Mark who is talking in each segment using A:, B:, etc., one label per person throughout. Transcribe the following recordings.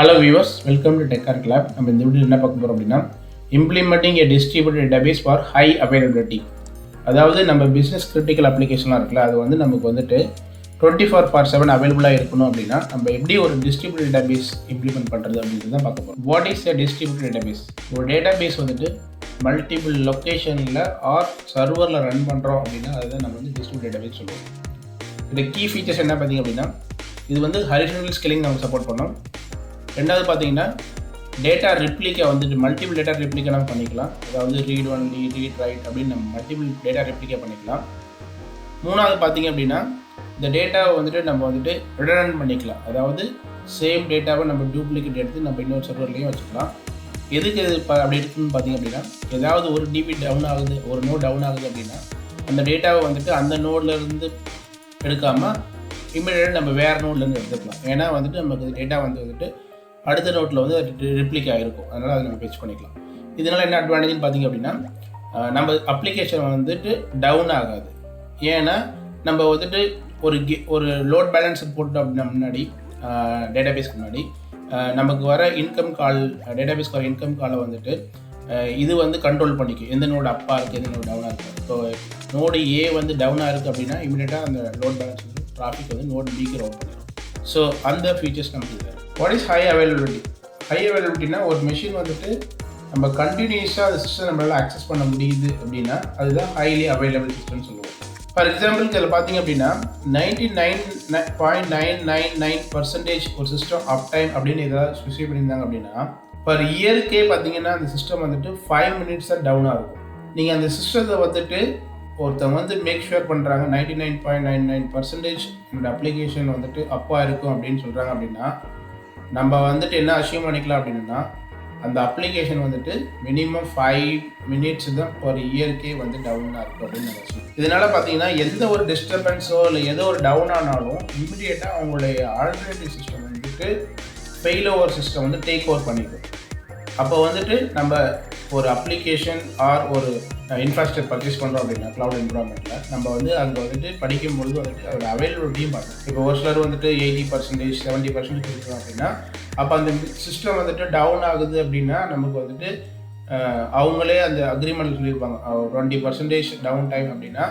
A: Hello viewers, welcome to Tech Art Lab. நம்ம இந்த வீடியோல என்ன பார்க்க போறோம் அப்படின்னா implementing a distributed database for high availability. அதாவது நம்ம business critical applicationலாம் இருக்குல்ல, அது வந்து நமக்கு வந்துட்டு 24/7 அவைலபிளா இருக்கணும் அப்படின்னா நம்ம எப்படி ஒரு distributed database implement பண்றது அப்படின்றத தான் பார்க்க போறோம். What is a distributed database? ஒரு database வந்துட்டு மல்டிபிள் லொகேஷன்ல ஆர் சர்வர்ல ரன் பண்றோம் அப்படின்னா அதுதான் நம்ம வந்து distributed database சொல்லுவோம். இதோட கீ ஃபீச்சர்ஸ் என்ன பார்த்தீங்க அப்படின்னா இது வந்து ஹரிசாண்டல் ஸ்கேலிங் நம்ம சப்போர்ட் பண்ணோம். ரெண்டாவது பார்த்தீங்கன்னா டேட்டா ரெப்ளிகா வந்துட்டு மல்டிபிள் டேட்டா ரெப்ளிகா நம்ம பண்ணிக்கலாம். அதாவது ரீட் ஒன்லி ரீட் ரைட் அப்படின்னு நம்ம மல்டிபிள் டேட்டா ரெப்ளிகா பண்ணிக்கலாம். மூணாவது பார்த்தீங்க அப்படின்னா இந்த டேட்டாவை வந்துட்டு நம்ம வந்துட்டு ரிடண்டன்ட் பண்ணிக்கலாம். அதாவது சேம் டேட்டாவை நம்ம டூப்ளிகேட் எடுத்து நம்ம இன்னொரு சர்வர்லேயும் வச்சுக்கலாம். எதுக்கு இது அப்படி இருக்குன்னு பார்த்தீங்க அப்படின்னா ஏதாவது ஒரு டிபி டவுன் ஆகுது, ஒரு நோட் டவுன் ஆகுது அப்படின்னா அந்த டேட்டாவை வந்துட்டு அந்த நோட்லேருந்து எடுக்காமல் இமீடியட்டாக நம்ம வேறு நோட்லேருந்து எடுத்துக்கலாம். ஏன்னா வந்துட்டு நமக்கு டேட்டா வந்துட்டு அடுத்த நோட்டில் வந்து ரிப்ளிக் ஆகிருக்கும். அதனால் அதை நம்ம பேச் பண்ணிக்கலாம். இதனால் என்ன அட்வான்டேஜ்னு பார்த்தீங்க அப்படின்னா நம்ம அப்ளிகேஷன் வந்துட்டு டவுன் ஆகாது. ஏன்னா நம்ம வந்துட்டு ஒரு லோட் பேலன்ஸ் போட்டோம் அப்படின்னா முன்னாடி டேட்டாபேஸ்க்கு முன்னாடி நமக்கு வர இன்கம் கால் டேட்டாபேஸ்க்கு வர இன்கம் காலை வந்துட்டு இது வந்து கண்ட்ரோல் பண்ணிக்கும். எந்த நோடு அப்பா இருக்குது, எந்த நோடு டவுனாக இருக்குது. ஸோ நோடு ஏ வந்து டவுனாக இருக்குது அப்படின்னா இமீடியட்டாக அந்த லோட் பேலன்ஸ் வந்து டிராஃபிக் வந்து நோடு பிக்கு ரவுட் பண்ணிடும். ஸோ அந்த ஃபீச்சர்ஸ் நமக்கு இல்லை. What is high availability? High அவைலபிலிட்டினா ஒரு மெஷின் வந்துட்டு நம்ம கண்டினியூஸாக அந்த சிஸ்டம் நம்மளால் அக்சஸ் பண்ண முடியுது அப்படின்னா அதுதான் ஹைலி அவைலபிள் சிஸ்டம்னு சொல்லுவோம். ஃபார் எக்ஸாம்பிளுக்கு இதில் பார்த்தீங்க அப்படின்னா 99.999% ஒரு சிஸ்டம் அப் டைம் அப்படின்னு ஏதாவது ஸ்பெசிஃபை பண்ணியிருந்தாங்க அப்படின்னா பர் இயர்க்கே பார்த்தீங்கன்னா அந்த சிஸ்டம் வந்துட்டு 5 minutes தான் டவுனாக இருக்கும். நீங்கள் அந்த சிஸ்டத்தை வந்துட்டு ஒருத்தவங்க வந்து மேக் ஷுர் பண்ணுறாங்க 99.99% என்னோட அப்ளிகேஷன் வந்துட்டு அப்பாக இருக்கும் அப்படின்னு சொல்கிறாங்க அப்படின்னா நம்ம வந்துட்டு என்ன அஷ்யூம் பண்ணிக்கலாம் அப்படின்னா அந்த அப்ளிகேஷன் வந்துட்டு மினிமம் 5 minutes தான் பர் இயர்க்கே வந்து டவுனாக இருக்கும் அப்படின்னு நம்ம அஷ்யூம். இதனால் பார்த்தீங்கன்னா எந்த ஒரு டிஸ்டர்பன்ஸோ இல்லை ஏதோ ஒரு டவுன் ஆனாலும் இமிடியேட்டாக அவங்களுடைய ஆல்டர்னேட்டிவ் சிஸ்டம் வந்துட்டு ஃபெயிலோவர் சிஸ்டம் வந்து டேக் ஓவர் பண்ணிக்கும். அப்போ வந்துட்டு நம்ம ஒரு அப்ளிகேஷன் ஆர் ஒரு இன்ஃப்ராஸ்ட்ரக்சர் பர்ச்சேஸ் பண்ணுறோம் அப்படின்னா க்ளவுட் என்விரான்மெண்ட்டில் நம்ம வந்து அங்கே வந்துட்டு படிக்கும்பொழுது வந்துட்டு அதோட அவைலபிலிட்டியும் பார்க்கணும். இப்போ ஒரு சிலர் வந்துட்டு 80%, 70% கொடுக்குறோம் அப்படின்னா அப்போ அந்த சிஸ்டம் வந்துட்டு டவுன் ஆகுது அப்படின்னா நமக்கு வந்துட்டு அவங்களே அந்த அக்ரிமெண்ட் சொல்லியிருப்பாங்க 20% டவுன் டைம் அப்படின்னா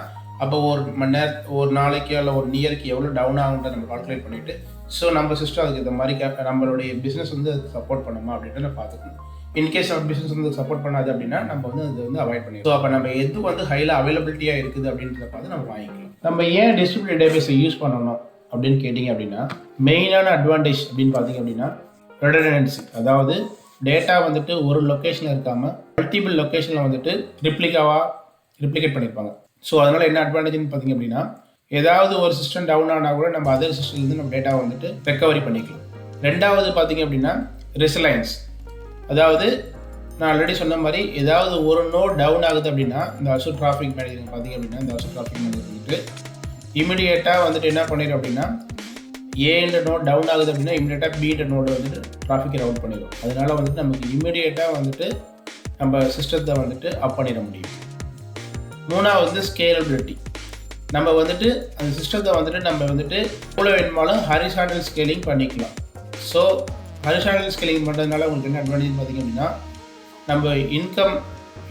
A: அப்போ ஒரு மணி நேரம் ஒரு நாளைக்கு இல்லை ஒரு இயருக்கு எவ்வளோ டவுன் ஆகுன்றத நம்ம கால்குலேட் பண்ணிவிட்டு ஸோ நம்ம சிஸ்டம் அதுக்கு இந்த மாதிரி நம்மளுடைய பிஸ்னஸ் வந்து அதுக்கு சப்போர்ட் பண்ணுமா அப்படின்ட்டு நம்ம பார்த்துக்கணும். இன்கேஸ் நம்ம பிஸ்னஸ் வந்து சப்போர்ட் பண்ணாது அப்படின்னா நம்ம வந்து அது வந்து அவாய்ட் பண்ணிடுவோம். ஸோ அப்போ நம்ம எது வந்து ஹையில் அவைலபிலிட்டியாக இருக்குது அப்படின்றத பார்த்து நம்ம வாங்கிக்கலாம். நம்ம ஏன் டிஸ்ட்ரிபியூட்டட் டேட்டாபேஸை யூஸ் பண்ணணும் அப்படின்னு கேட்டிங்க அப்படின்னா மெயினான அட்வான்டேஜ் அப்படின்னு பார்த்தீங்க அப்படின்னா ரெடண்டன்சி. அதாவது டேட்டா வந்துட்டு ஒரு லொக்கேஷனில் இருக்காமல் மல்டிபிள் லொக்கேஷனில் வந்துட்டு ரிப்ளிகேட் பண்ணியிருப்பாங்க. ஸோ அதனால் என்ன அட்வான்டேஜ்னு பார்த்தீங்க அப்படின்னா ஏதாவது ஒரு சிஸ்டம் டவுன் ஆனால் கூட நம்ம அதர் சிஸ்டம்லேருந்து நம்ம டேட்டாவை வந்துட்டு ரெக்கவரி பண்ணிக்கலாம். ரெண்டாவது பார்த்தீங்க அப்படின்னா ரெசிலைன்ஸ். அதாவது நான் ஆல்ரெடி சொன்ன மாதிரி ஏதாவது ஒரு நோட் டவுன் ஆகுது அப்படின்னா இந்த அசூர் டிராஃபிக் மேனேஜர் பார்த்தீங்க அப்படின்னா இந்த அசூர் டிராஃபிக் மேனேஜர் வந்துட்டு இமிடியேட்டாக வந்துட்டு என்ன பண்ணிடும் அப்படின்னா ஏன்ற நோட் டவுன் ஆகுது அப்படின்னா இமிடியேட்டாக பீன்ற நோடு வந்துட்டு டிராஃபிக்கை ரவுட் பண்ணிடும். அதனால வந்துட்டு நமக்கு இமிடியேட்டாக வந்துட்டு நம்ம சிஸ்டத்தை வந்துட்டு அப் பண்ணிட முடியும். மூணாவது வந்து ஸ்கேலபிலிட்டி. நம்ம வந்துட்டு அந்த சிஸ்டத்தை வந்துட்டு நம்ம வந்துட்டு எவ்வளோ வேணுமாலும் ஹரிசாண்டல் ஸ்கேலிங் பண்ணிக்கலாம். ஸோ ஹரிசாண்டல் ஸ்கேலிங் பண்ணுறதுனால உங்களுக்கு என்ன அட்வான்டேஜ் பார்த்தீங்க அப்படின்னா நம்ம இன்கம்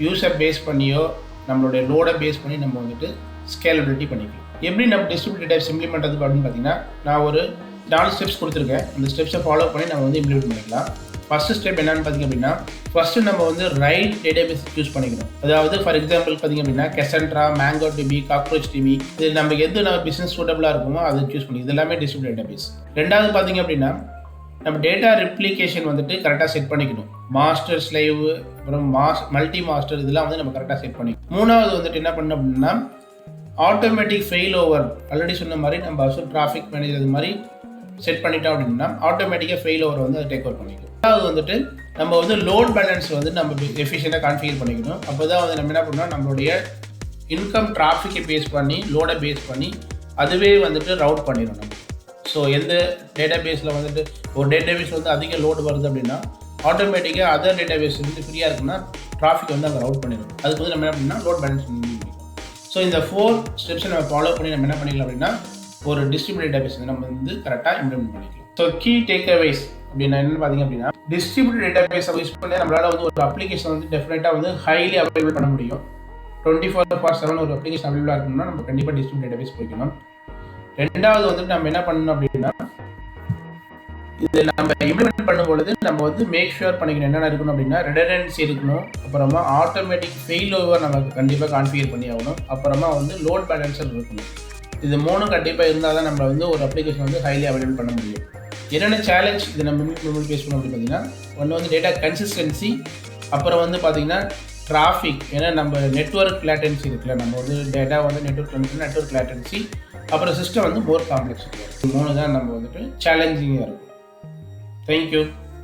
A: யூஸை பேஸ் பண்ணியோ நம்மளுடைய லோடை பேஸ் பண்ணி நம்ம வந்துட்டு ஸ்கேலபிலிட்டி பண்ணிக்கலாம். எப்படி நம்ம டிஸ்ட்ரிபியூட்டட் டைப்ஸ் இம்ப்ளிமெண்ட் பண்ணுறது அப்படின்னு பார்த்தீங்கன்னா நான் ஒரு 4 ஸ்டெப்ஸ் கொடுத்துருக்கேன். அந்த ஸ்டெப்ஸை ஃபாலோ பண்ணி நம்ம வந்து இம்ப்ளிமெண்ட் பண்ணிக்கலாம். ஃபஸ்ட்டு ஸ்டெப் என்னன்னு பார்த்தீங்க அப்படின்னா ஃபஸ்ட்டு நம்ம வந்து ரைட் டேட்டாபேஸ் சூஸ் பண்ணிக்கணும். அதாவது ஃபார் எக்ஸாம்பிள் பார்த்தீங்க அப்படின்னா Cassandra, MongoDB, CockroachDB இது நம்ம எது நம்ம பிஸ்னஸ் சூட்டபிளாக இருக்குமோ அதை சூஸ் பண்ணி இது எல்லாமே டிஸ்ட்ரிபியூட்டட் டேட்டாபேஸ். ரெண்டாவது பார்த்தீங்க அப்படின்னா நம்ம டேட்டா ரெப்ளிகேஷன் வந்துட்டு கரெக்டாக செட் பண்ணிக்கணும். மாஸ்டர் ஸ்லைவ் அப்புறம் மல்டி மாஸ்டர் இதெல்லாம் வந்து நம்ம கரெக்டாக செட் பண்ணிக்கணும். மூணாவது வந்துட்டு என்ன பண்ணணும் அப்படின்னா ஆட்டோமேட்டிக் ஃபெயிலோவர். ஆல்ரெடி சொன்ன மாதிரி நம்ம அசூர் டிராஃபிக் மேனேஜர் இது மாதிரி செட் பண்ணிட்டோம் அப்படின்னா ஆட்டோமேட்டிக்காக ஃபெயிலோவர் வந்து அதை டேக் ஓவர் பண்ணிக்கணும். அதாவது வந்துட்டு நம்ம வந்து லோட் பேலன்ஸ் வந்து நம்ம எஃபிஷியண்டாக கான்ஃபிகர் பண்ணிக்கணும். அப்போ தான் வந்து நம்ம என்ன பண்ணோம் நம்மளுடைய இன்கம் டிராஃபிக்கை பேஸ் பண்ணி லோடை பேஸ் பண்ணி அதுவே வந்துட்டு ரவுட் பண்ணிடும் நம்ம. ஸோ எந்த டேட்டாபேஸில் வந்துட்டு ஒரு டேட்டாபேஸ் வந்து அதிக லோடு வருது அப்படின்னா ஆட்டோமேட்டிக்காக அதர் டேட்டாபேஸ் வந்து ஃப்ரீயாக இருக்குன்னா டிராஃபிக் வந்து அங்கே ரவுட் பண்ணிடும். அதுக்கு வந்து நம்ம என்ன பண்ணால் லோட் பேலன்ஸ் பண்ணிக்கலாம். ஸோ இந்த 4 ஸ்டெப்ஸை நம்ம ஃபாலோ பண்ணி நம்ம என்ன பண்ணிக்கலாம் அப்படின்னா ஒரு டிஸ்ட்ரிபியூட்டட் டேட்டாபேஸ் வந்து நம்ம வந்து கரெக்டாக இம்ப்ளிமெண்ட் பண்ணிக்கலாம். ஸோ கீ டேக்அவேஸ் அப்படின்னா என்னன்னு பார்த்தீங்க அப்படின்னா டிஸ்ட்ரிபியூட்டட் டேட்டாபேஸை யூஸ் பண்ணி நம்மளால வந்து ஒரு அப்ளிகேஷன் வந்து டெஃபினட்டாக வந்து ஹைலி அவைலபிள் பண்ண முடியும். 24/7 ஒரு அப்ளிகேஷன் அவைலபிளாக இருக்கணும்னா நம்ம கண்டிப்பாக டிஸ்ட்ரிபியூட்டட் டேட்டாபேஸ் போய்க்கணும். ரெண்டாவது வந்துட்டு நம்ம என்ன பண்ணணும் அப்படின்னா இது நம்ம இம்ப்ளிமெண்ட் பண்ணும்பொழுது நம்ம வந்து மேக் ஷுர் பண்ணிக்கணும் என்னென்ன இருக்கணும் அப்படின்னா ரெடண்டன்சி இருக்கணும், அப்புறமா ஆட்டோமேட்டிக் ஃபெயிலோவர் நமக்கு கண்டிப்பாக கான்ஃபிகர் பண்ணி ஆகணும், அப்புறமா வந்து லோட் பேலன்சர் இருக்கணும். இது மூணும் கண்டிப்பாக இருந்தால் தான் நம்ம வந்து ஒரு அப்ளிகேஷன் வந்து ஹைலி அவைலபிள் பண்ண முடியும். என்னென்ன சேலஞ்ச் இது நம்ம பேஸ் பண்ணோம் அப்படின்னு பார்த்தீங்கன்னா ஒன்று வந்து டேட்டா கன்சிஸ்டன்சி, அப்புறம் வந்து பார்த்தீங்கன்னா டிராஃபிக், ஏன்னா நம்ம நெட்வொர்க் லேட்டன்சி இருக்குல்ல, நம்ம வந்து டேட்டா வந்து நெட்வொர்க் லேட்டன்சி, அப்புறம் சிஸ்டம் வந்து மோர் காம்ப்ளெக்ஸிட்டி. இது மூணு தான் நம்ம வந்துட்டு சேலஞ்சிங்காக இருக்கும். Thank you.